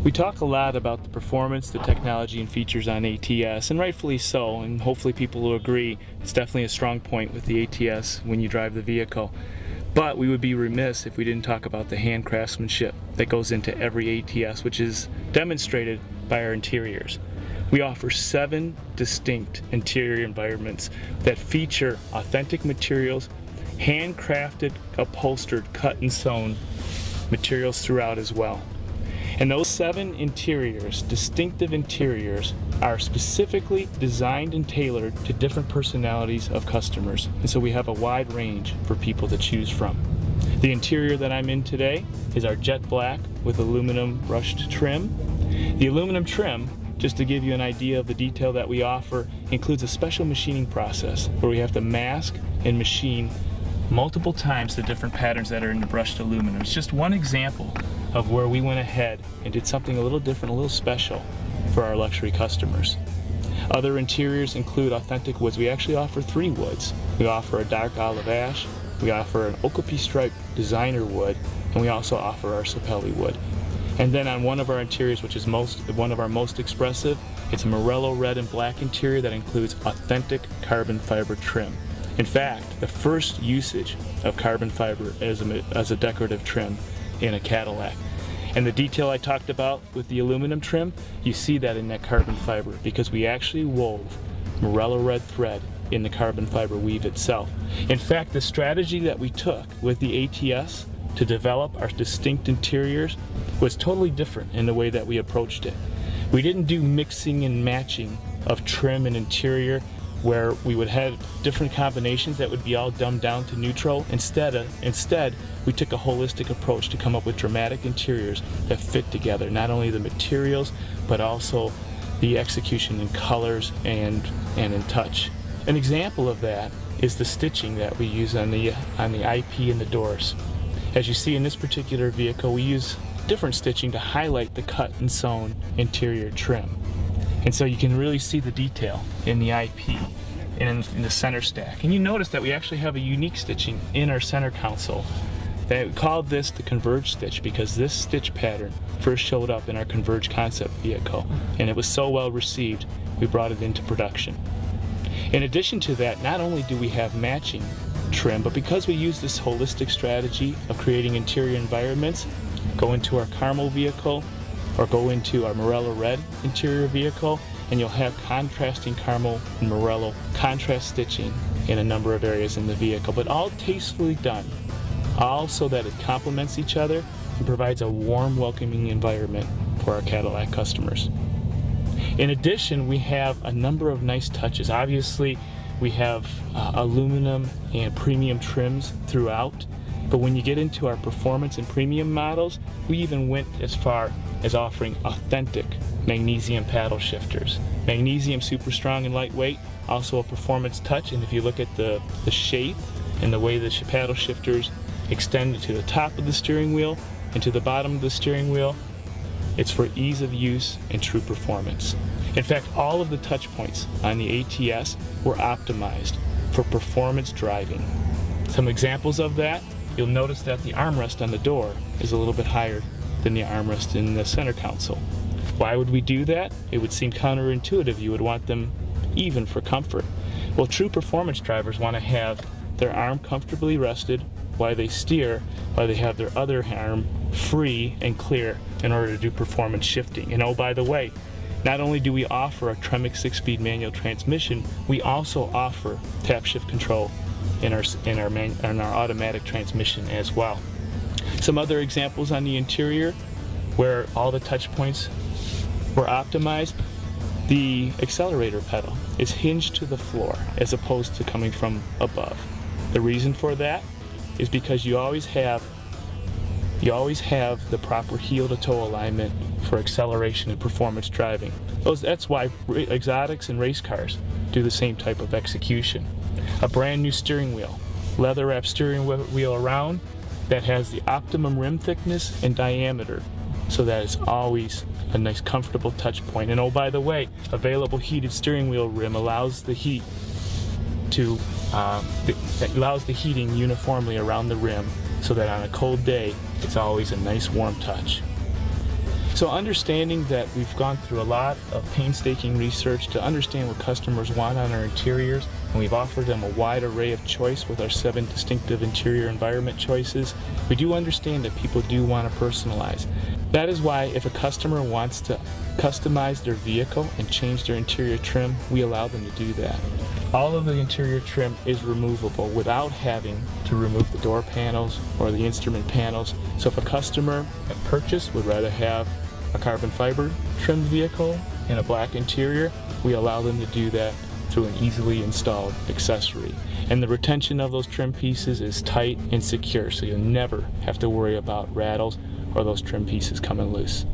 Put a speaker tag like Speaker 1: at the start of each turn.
Speaker 1: We talk a lot about the performance, the technology, and features on ATS, and rightfully so, and hopefully people will agree it's definitely a strong point with the ATS when you drive the vehicle. But we would be remiss if we didn't talk about the hand craftsmanship that goes into every ATS, which is demonstrated by our interiors. We offer 7 distinct interior environments that feature authentic materials, handcrafted, upholstered, cut and sewn materials throughout as well. And those 7 interiors, distinctive interiors, are specifically designed and tailored to different personalities of customers. And so we have a wide range for people to choose from. The interior that I'm in today is our jet black with aluminum brushed trim. The aluminum trim, just to give you an idea of the detail that we offer, includes a special machining process where we have to mask and machine multiple times the different patterns that are in the brushed aluminum. It's just one example of where we went ahead and did something a little different, a little special for our luxury customers. Other interiors include authentic woods. We actually offer 3 woods. We offer a dark olive ash, we offer an okapi stripe designer wood, and we also offer our sapelli wood. And then on one of our interiors, which is one of our most expressive, it's a morello red and black interior that includes authentic carbon fiber trim. In fact, the first usage of carbon fiber as a decorative trim in a Cadillac. And the detail I talked about with the aluminum trim, you see that in that carbon fiber because we actually wove morello red thread in the carbon fiber weave itself. In fact, the strategy that we took with the ATS to develop our distinct interiors was totally different in the way that we approached it. We didn't do mixing and matching of trim and interior where we would have different combinations that would be all dumbed down to neutral. Instead, we took a holistic approach to come up with dramatic interiors that fit together, not only the materials, but also the execution in colors and in touch. An example of that is the stitching that we use on the IP and the doors. As you see in this particular vehicle, we use different stitching to highlight the cut and sewn interior trim. And so you can really see the detail in the IP and in the center stack. And you notice that we actually have a unique stitching in our center console. We called this the Converge stitch because this stitch pattern first showed up in our Converge concept vehicle, and it was so well received we brought it into production. In addition to that, not only do we have matching trim, but because we use this holistic strategy of creating interior environments, go into our caramel vehicle or go into our morello red interior vehicle, and you'll have contrasting caramel and morello contrast stitching in a number of areas in the vehicle, but all tastefully done, all so that it complements each other and provides a warm, welcoming environment for our Cadillac customers. In addition, we have a number of nice touches. Obviously, we have aluminum and premium trims throughout, but when you get into our performance and premium models, we even went as far as offering authentic magnesium paddle shifters. Magnesium, super strong and lightweight, also a performance touch, and if you look at the shape and the way the paddle shifters extend to the top of the steering wheel and to the bottom of the steering wheel, it's for ease of use and true performance. In fact, all of the touch points on the ATS were optimized for performance driving. Some examples of that, you'll notice that the armrest on the door is a little bit higher than the armrest in the center console. Why would we do that? It would seem counterintuitive. You would want them even for comfort. Well, true performance drivers want to have their arm comfortably rested while they steer, while they have their other arm free and clear in order to do performance shifting. And oh, by the way, not only do we offer a Tremec 6-speed manual transmission, we also offer tap shift control in our automatic transmission as well. Some other examples on the interior where all the touch points were optimized. The accelerator pedal is hinged to the floor as opposed to coming from above. The reason for that is because you always have the proper heel to toe alignment for acceleration and performance driving. That's why exotics and race cars do the same type of execution. A brand new steering wheel, leather wrap steering wheel around that has the optimum rim thickness and diameter so that it's always a nice comfortable touch point. And oh, by the way, available heated steering wheel rim allows the heat to allows the heating uniformly around the rim so that on a cold day it's always a nice warm touch. So understanding that we've gone through a lot of painstaking research to understand what customers want on our interiors, and we've offered them a wide array of choice with our 7 distinctive interior environment choices, we do understand that people do want to personalize. That is why if a customer wants to customize their vehicle and change their interior trim, we allow them to do that. All of the interior trim is removable without having to remove the door panels or the instrument panels. So if a customer at purchase would rather have a carbon fiber trimmed vehicle and a black interior, we allow them to do that through an easily installed accessory. And the retention of those trim pieces is tight and secure, so you'll never have to worry about rattles or those trim pieces coming loose.